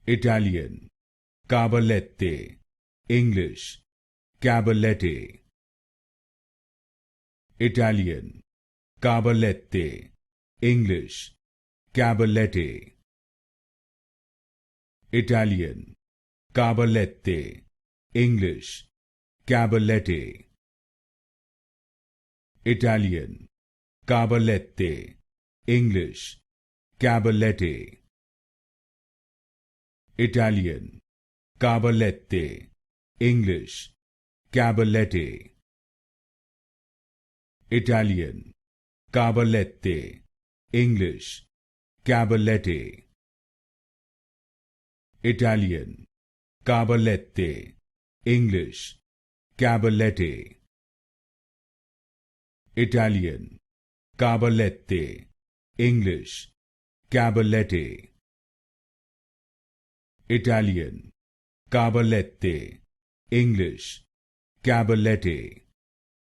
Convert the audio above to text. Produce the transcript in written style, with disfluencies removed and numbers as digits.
Italian, Cabalette, English, Cabalette. Italian, Cabalette, English, Cabalette. Italian, Cabalette, English, Cabalette. Italian, Cabalette, English, Cabalette. Italian, Cabalette, English, Cabalette. Italian, Cabalette, English, Cabalette. Italian, Cabalette, English, Cabalette. Italian, Cabalette, English, Cabalette. Italian, Cabalette, English, Cabalette.